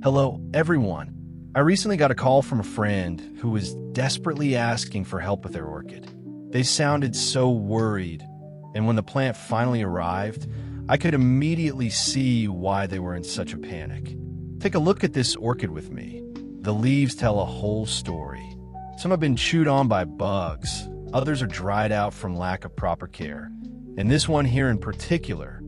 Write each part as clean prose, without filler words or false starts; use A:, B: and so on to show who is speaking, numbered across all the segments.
A: Hello, everyone. I recently got a call from a friend who was desperately asking for help with their orchid. They sounded so worried, and when the plant finally arrived, I could immediately see why they were in such a panic. Take a look at this orchid with me. The leaves tell a whole story. Some have been chewed on by bugs, others are dried out from lack of proper care, and this one here in particular,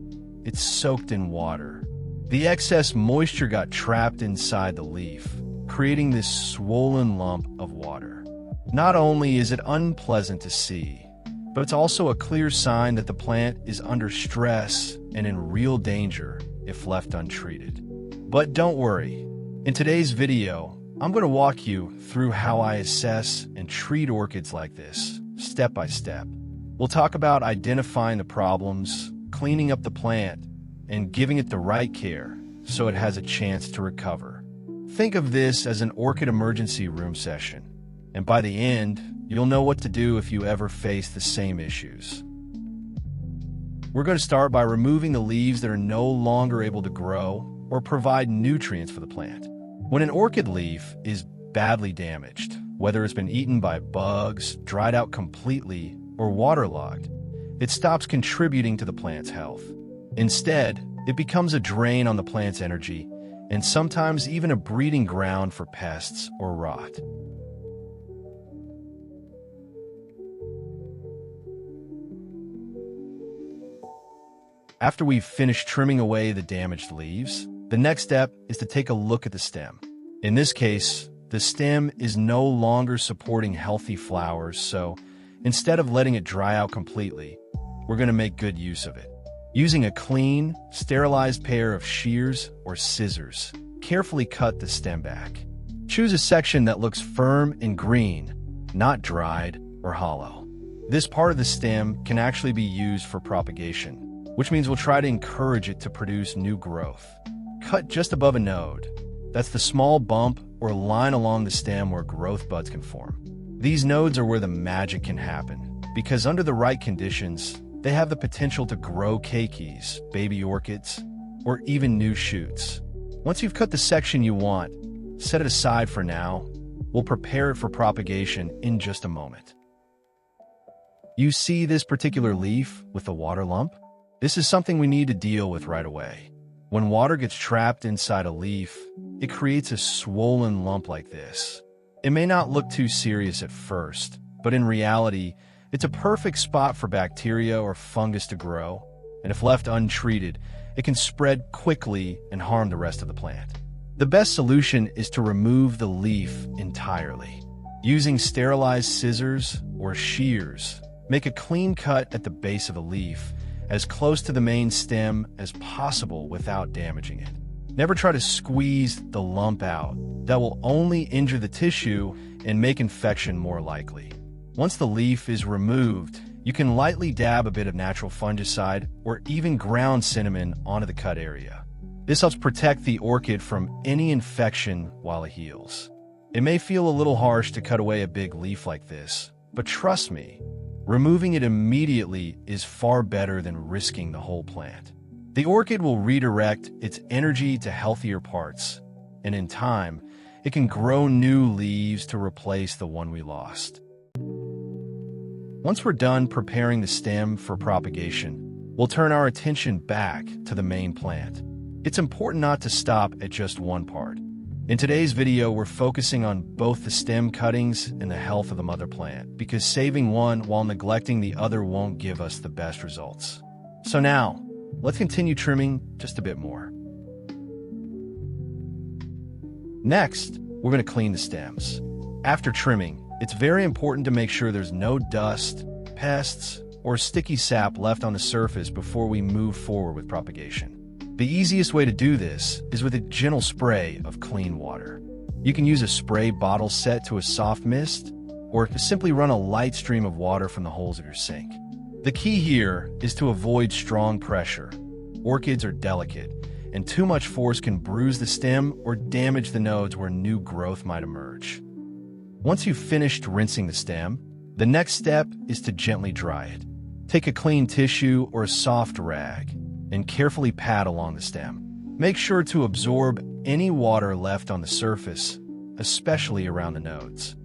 A: it's soaked in water. The excess moisture got trapped inside the leaf, creating this swollen lump of water. Not only is it unpleasant to see, but it's also a clear sign that the plant is under stress and in real danger if left untreated. But don't worry. In today's video, I'm going to walk you through how I assess and treat orchids like this, step by step. We'll talk about identifying the problems, cleaning up the plant, and giving it the right care so it has a chance to recover. Think of this as an orchid emergency room session, and by the end, you'll know what to do if you ever face the same issues. We're going to start by removing the leaves that are no longer able to grow or provide nutrients for the plant. When an orchid leaf is badly damaged, whether it's been eaten by bugs, dried out completely, or waterlogged, it stops contributing to the plant's health. Instead, it becomes a drain on the plant's energy and sometimes even a breeding ground for pests or rot. After we've finished trimming away the damaged leaves, the next step is to take a look at the stem. In this case, the stem is no longer supporting healthy flowers, so instead of letting it dry out completely, we're going to make good use of it. Using a clean, sterilized pair of shears or scissors, carefully cut the stem back. Choose a section that looks firm and green, not dried or hollow. This part of the stem can actually be used for propagation, which means we'll try to encourage it to produce new growth. Cut just above a node. That's the small bump or line along the stem where growth buds can form. These nodes are where the magic can happen, because under the right conditions, they have the potential to grow keikis, baby orchids, or even new shoots. Once you've cut the section you want, set it aside for now. We'll prepare it for propagation in just a moment. You see this particular leaf with the water lump? This is something we need to deal with right away. When water gets trapped inside a leaf, it creates a swollen lump like this. It may not look too serious at first, but in reality, it's a perfect spot for bacteria or fungus to grow, and if left untreated, it can spread quickly and harm the rest of the plant. The best solution is to remove the leaf entirely. Using sterilized scissors or shears, make a clean cut at the base of the leaf, as close to the main stem as possible without damaging it. Never try to squeeze the lump out. That will only injure the tissue and make infection more likely. Once the leaf is removed, you can lightly dab a bit of natural fungicide or even ground cinnamon onto the cut area. This helps protect the orchid from any infection while it heals. It may feel a little harsh to cut away a big leaf like this, but trust me, removing it immediately is far better than risking the whole plant. The orchid will redirect its energy to healthier parts, and in time, it can grow new leaves to replace the one we lost. Once we're done preparing the stem for propagation, we'll turn our attention back to the main plant. It's important not to stop at just one part. In today's video, we're focusing on both the stem cuttings and the health of the mother plant, because saving one while neglecting the other won't give us the best results. So now, let's continue trimming just a bit more. Next, we're going to clean the stems. After trimming, it's very important to make sure there's no dust, pests, or sticky sap left on the surface before we move forward with propagation. The easiest way to do this is with a gentle spray of clean water. You can use a spray bottle set to a soft mist, or simply run a light stream of water from the holes of your sink. The key here is to avoid strong pressure. Orchids are delicate, and too much force can bruise the stem or damage the nodes where new growth might emerge. Once you've finished rinsing the stem, the next step is to gently dry it. Take a clean tissue or a soft rag and carefully pat along the stem. Make sure to absorb any water left on the surface, especially around the nodes.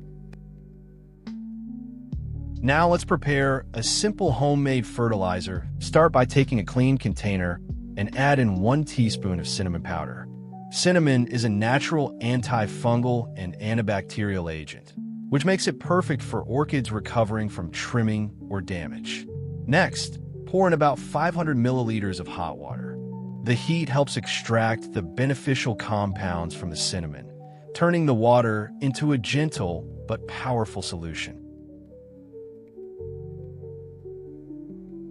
A: Now let's prepare a simple homemade fertilizer. Start by taking a clean container and add in 1 teaspoon of cinnamon powder. Cinnamon is a natural antifungal and antibacterial agent, which makes it perfect for orchids recovering from trimming or damage. Next, pour in about 500 milliliters of hot water. The heat helps extract the beneficial compounds from the cinnamon, turning the water into a gentle but powerful solution.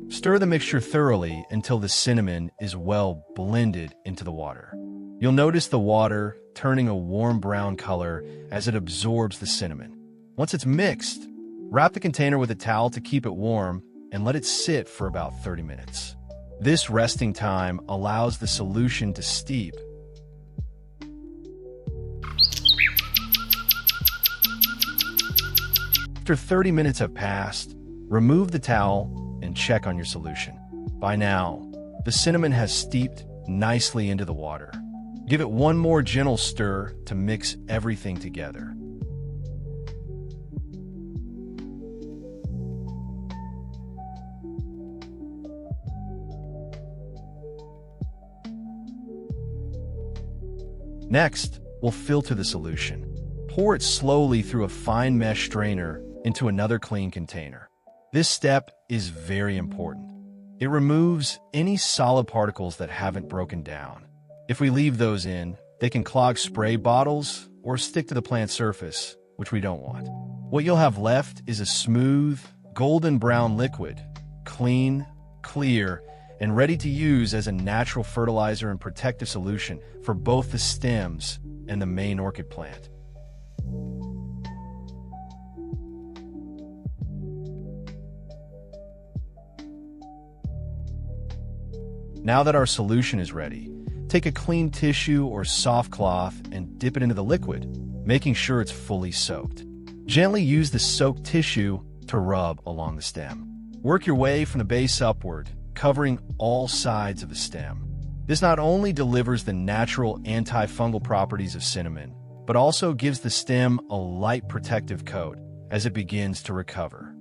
A: Stir the mixture thoroughly until the cinnamon is well blended into the water. You'll notice the water turning a warm brown color as it absorbs the cinnamon. Once it's mixed, wrap the container with a towel to keep it warm and let it sit for about 30 minutes. This resting time allows the solution to steep. After 30 minutes have passed, remove the towel and check on your solution. By now, the cinnamon has steeped nicely into the water. Give it one more gentle stir to mix everything together. Next, we'll filter the solution. Pour it slowly through a fine mesh strainer into another clean container. This step is very important. It removes any solid particles that haven't broken down. If we leave those in, they can clog spray bottles or stick to the plant surface, which we don't want. What you'll have left is a smooth, golden brown liquid, clean, clear, and ready to use as a natural fertilizer and protective solution for both the stems and the main orchid plant. Now that our solution is ready, take a clean tissue or soft cloth and dip it into the liquid, making sure it's fully soaked. Gently use the soaked tissue to rub along the stem. Work your way from the base upward, covering all sides of the stem. This not only delivers the natural antifungal properties of cinnamon, but also gives the stem a light protective coat as it begins to recover.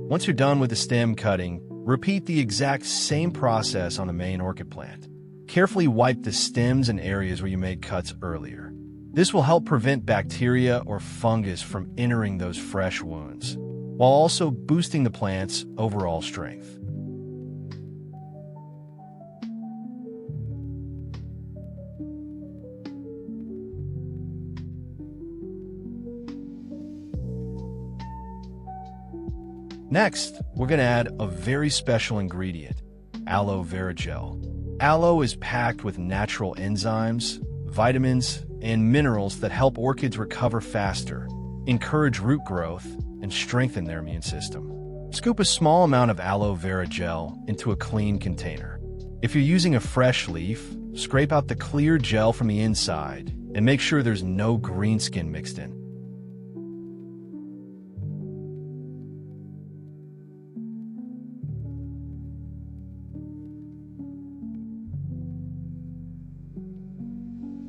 A: Once you're done with the stem cutting, repeat the exact same process on the main orchid plant. Carefully wipe the stems and areas where you made cuts earlier. This will help prevent bacteria or fungus from entering those fresh wounds, while also boosting the plant's overall strength. Next, we're going to add a very special ingredient, aloe vera gel. Aloe is packed with natural enzymes, vitamins, and minerals that help orchids recover faster, encourage root growth, and strengthen their immune system. Scoop a small amount of aloe vera gel into a clean container. If you're using a fresh leaf, scrape out the clear gel from the inside and make sure there's no green skin mixed in.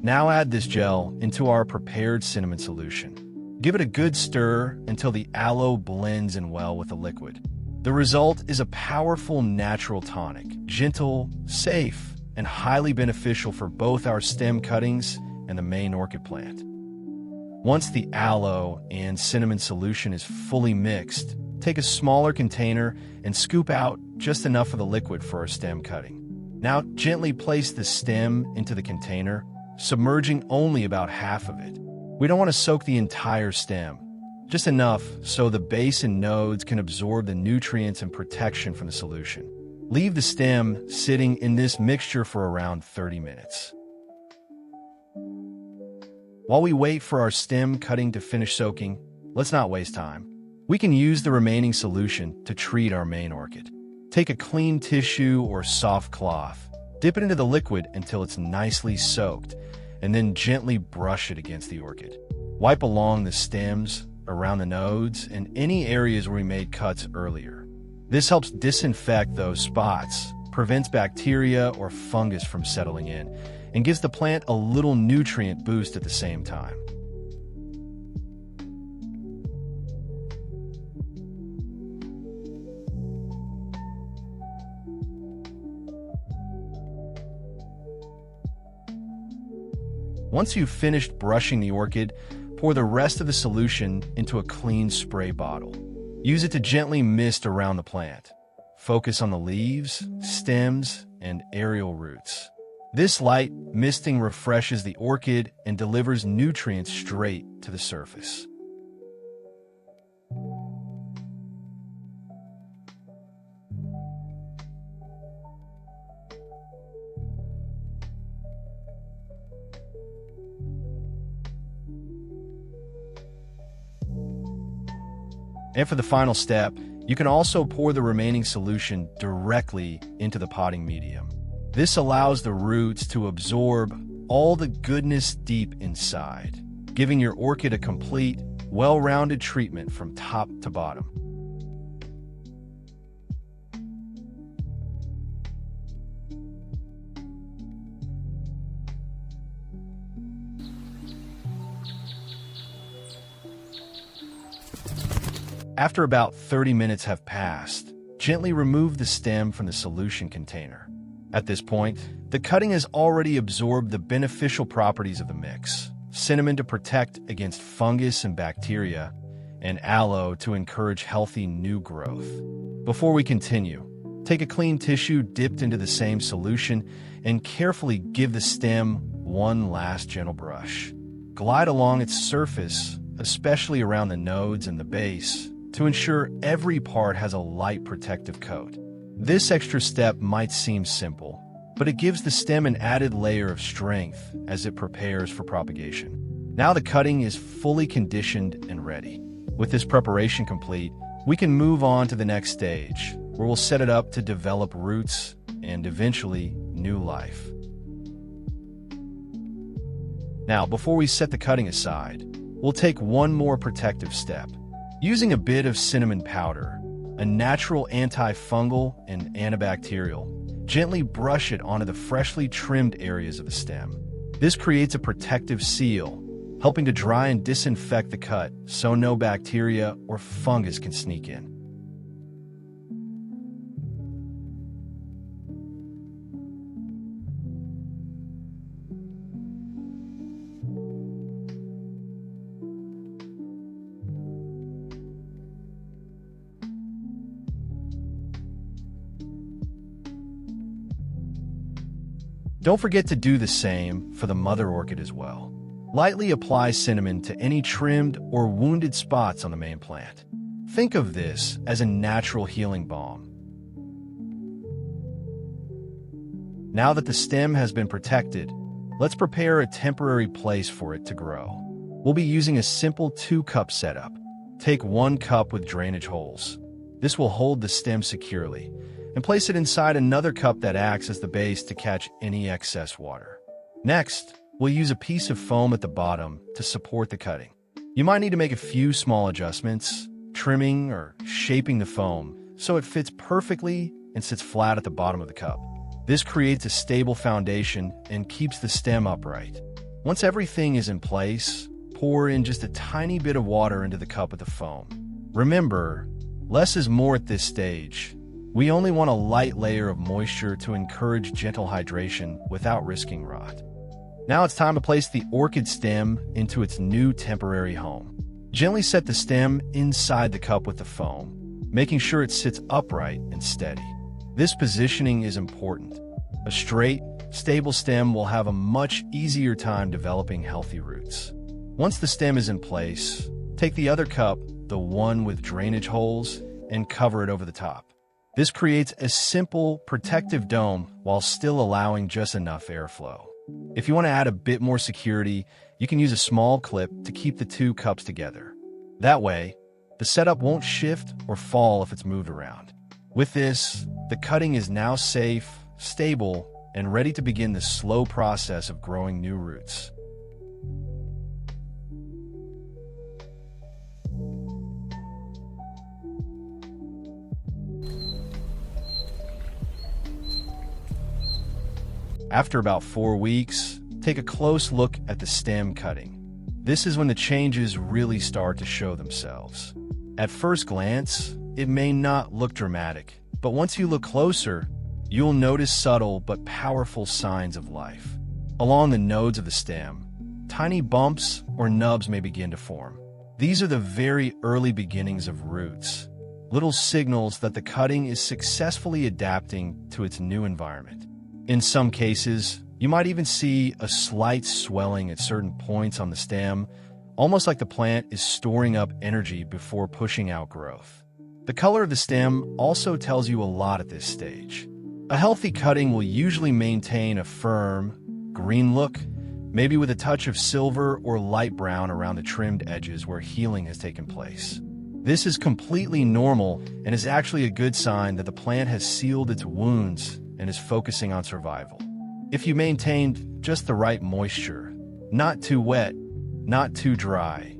A: Now add this gel into our prepared cinnamon solution. Give it a good stir until the aloe blends in well with the liquid. The result is a powerful natural tonic, gentle, safe, and highly beneficial for both our stem cuttings and the main orchid plant. Once the aloe and cinnamon solution is fully mixed, take a smaller container and scoop out just enough of the liquid for our stem cutting. Now gently place the stem into the container, submerging only about half of it. We don't want to soak the entire stem, just enough so the base and nodes can absorb the nutrients and protection from the solution. Leave the stem sitting in this mixture for around 30 minutes. While we wait for our stem cutting to finish soaking, let's not waste time. We can use the remaining solution to treat our main orchid. Take a clean tissue or soft cloth, dip it into the liquid until it's nicely soaked, and then gently brush it against the orchid. Wipe along the stems, around the nodes, and any areas where we made cuts earlier. This helps disinfect those spots, prevents bacteria or fungus from settling in, and gives the plant a little nutrient boost at the same time. Once you've finished brushing the orchid, pour the rest of the solution into a clean spray bottle. Use it to gently mist around the plant. Focus on the leaves, stems, and aerial roots. This light misting refreshes the orchid and delivers nutrients straight to the surface. And for the final step, you can also pour the remaining solution directly into the potting medium. This allows the roots to absorb all the goodness deep inside, giving your orchid a complete, well-rounded treatment from top to bottom. After about 30 minutes have passed, gently remove the stem from the solution container. At this point, the cutting has already absorbed the beneficial properties of the mix: cinnamon to protect against fungus and bacteria, and aloe to encourage healthy new growth. Before we continue, take a clean tissue dipped into the same solution and carefully give the stem one last gentle brush. Glide along its surface, especially around the nodes and the base, to ensure every part has a light protective coat. This extra step might seem simple, but it gives the stem an added layer of strength as it prepares for propagation. Now the cutting is fully conditioned and ready. With this preparation complete, we can move on to the next stage, where we'll set it up to develop roots and eventually new life. Now, before we set the cutting aside, we'll take one more protective step. Using a bit of cinnamon powder, a natural antifungal and antibacterial, gently brush it onto the freshly trimmed areas of the stem. This creates a protective seal, helping to dry and disinfect the cut so no bacteria or fungus can sneak in. Don't forget to do the same for the mother orchid as well. Lightly apply cinnamon to any trimmed or wounded spots on the main plant. Think of this as a natural healing balm. Now that the stem has been protected, let's prepare a temporary place for it to grow. We'll be using a simple 2-cup setup. Take 1 cup with drainage holes. This will hold the stem securely, and place it inside another cup that acts as the base to catch any excess water. Next, we'll use a piece of foam at the bottom to support the cutting. You might need to make a few small adjustments, trimming or shaping the foam so it fits perfectly and sits flat at the bottom of the cup. This creates a stable foundation and keeps the stem upright. Once everything is in place, pour in just a tiny bit of water into the cup with the foam. Remember, less is more at this stage. We only want a light layer of moisture to encourage gentle hydration without risking rot. Now it's time to place the orchid stem into its new temporary home. Gently set the stem inside the cup with the foam, making sure it sits upright and steady. This positioning is important. A straight, stable stem will have a much easier time developing healthy roots. Once the stem is in place, take the other cup, the one with drainage holes, and cover it over the top. This creates a simple, protective dome while still allowing just enough airflow. If you want to add a bit more security, you can use a small clip to keep the 2 cups together. That way, the setup won't shift or fall if it's moved around. With this, the cutting is now safe, stable, and ready to begin the slow process of growing new roots. After about 4 weeks, take a close look at the stem cutting. This is when the changes really start to show themselves. At first glance, it may not look dramatic, but once you look closer, you'll notice subtle but powerful signs of life. Along the nodes of the stem, tiny bumps or nubs may begin to form. These are the very early beginnings of roots, little signals that the cutting is successfully adapting to its new environment. In some cases, you might even see a slight swelling at certain points on the stem, almost like the plant is storing up energy before pushing out growth. The color of the stem also tells you a lot at this stage. A healthy cutting will usually maintain a firm, green look, maybe with a touch of silver or light brown around the trimmed edges where healing has taken place. This is completely normal and is actually a good sign that the plant has sealed its wounds and is focusing on survival. If you maintained just the right moisture, not too wet, not too dry.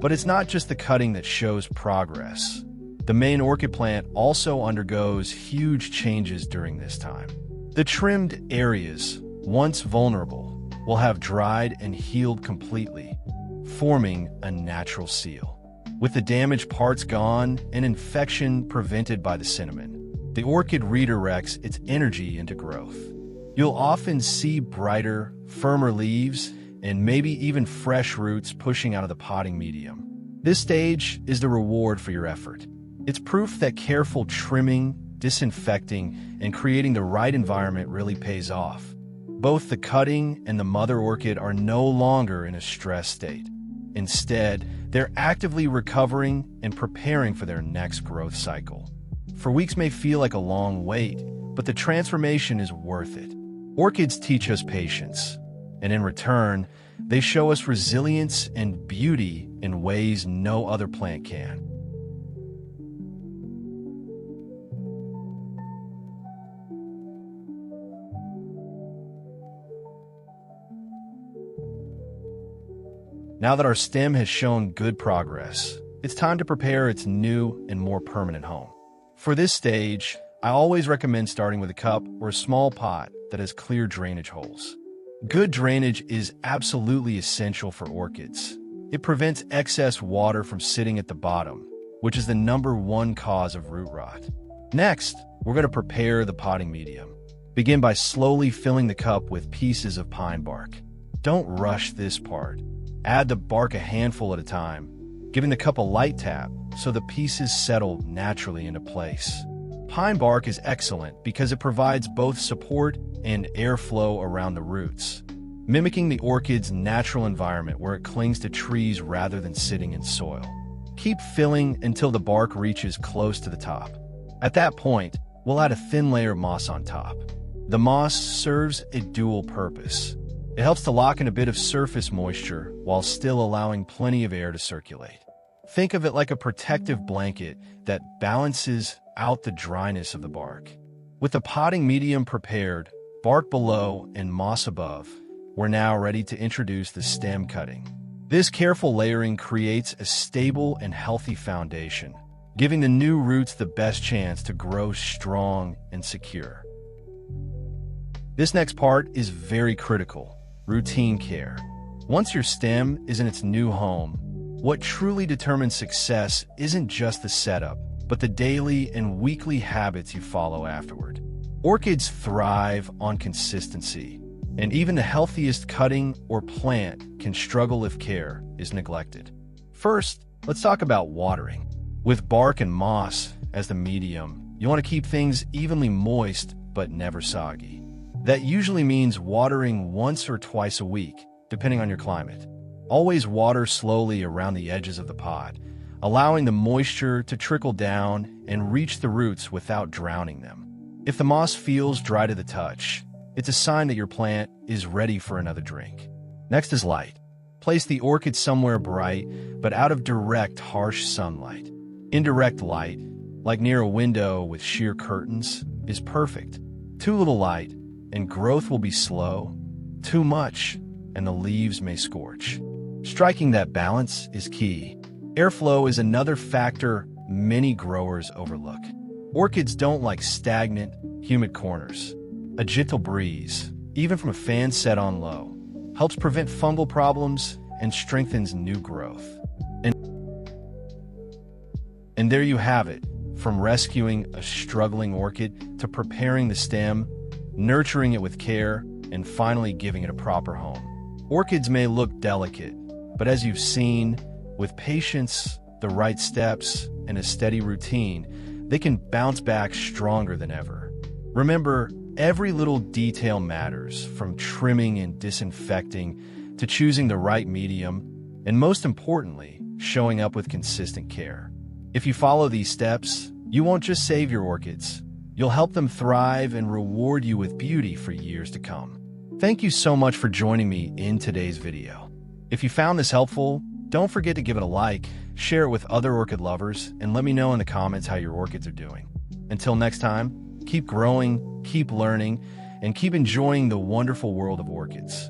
A: But it's not just the cutting that shows progress. The main orchid plant also undergoes huge changes during this time. The trimmed areas, once vulnerable, will have dried and healed completely, forming a natural seal. With the damaged parts gone and infection prevented by the cinnamon, the orchid redirects its energy into growth. You'll often see brighter, firmer leaves and maybe even fresh roots pushing out of the potting medium. This stage is the reward for your effort. It's proof that careful trimming, disinfecting, and creating the right environment really pays off. Both the cutting and the mother orchid are no longer in a stressed state. Instead, they're actively recovering and preparing for their next growth cycle. For weeks may feel like a long wait, but the transformation is worth it. Orchids teach us patience, and in return, they show us resilience and beauty in ways no other plant can. Now that our stem has shown good progress, it's time to prepare its new and more permanent home. For this stage, I always recommend starting with a cup or a small pot that has clear drainage holes. Good drainage is absolutely essential for orchids. It prevents excess water from sitting at the bottom, which is the #1 cause of root rot. Next, we're going to prepare the potting medium. Begin by slowly filling the cup with pieces of pine bark. Don't rush this part. Add the bark a handful at a time, giving the cup a light tap so the pieces settle naturally into place. Pine bark is excellent because it provides both support and airflow around the roots, mimicking the orchid's natural environment where it clings to trees rather than sitting in soil. Keep filling until the bark reaches close to the top. At that point, we'll add a thin layer of moss on top. The moss serves a dual purpose. It helps to lock in a bit of surface moisture while still allowing plenty of air to circulate. Think of it like a protective blanket that balances out the dryness of the bark. With the potting medium prepared, bark below and moss above, we're now ready to introduce the stem cutting. This careful layering creates a stable and healthy foundation, giving the new roots the best chance to grow strong and secure. This next part is very critical: routine care. Once your stem is in its new home, what truly determines success isn't just the setup, but the daily and weekly habits you follow afterward. Orchids thrive on consistency, and even the healthiest cutting or plant can struggle if care is neglected. First, let's talk about watering. With bark and moss as the medium, you want to keep things evenly moist but never soggy. That usually means watering once or twice a week, depending on your climate. Always water slowly around the edges of the pot, allowing the moisture to trickle down and reach the roots without drowning them. If the moss feels dry to the touch, it's a sign that your plant is ready for another drink. Next is light. Place the orchid somewhere bright, but out of direct, harsh sunlight. Indirect light, like near a window with sheer curtains, is perfect. Too little light, and growth will be slow. Too much, and the leaves may scorch. Striking that balance is key. Airflow is another factor many growers overlook. Orchids don't like stagnant, humid corners. A gentle breeze, even from a fan set on low, helps prevent fungal problems and strengthens new growth. And there you have it, from rescuing a struggling orchid to preparing the stem, nurturing it with care, and finally giving it a proper home. Orchids may look delicate, but as you've seen, with patience, the right steps, and a steady routine, they can bounce back stronger than ever. Remember, every little detail matters, from trimming and disinfecting to choosing the right medium, and most importantly, showing up with consistent care. If you follow these steps, you won't just save your orchids, you'll help them thrive and reward you with beauty for years to come. Thank you so much for joining me in today's video. If you found this helpful, don't forget to give it a like, share it with other orchid lovers, and let me know in the comments how your orchids are doing. Until next time, keep growing, keep learning, and keep enjoying the wonderful world of orchids.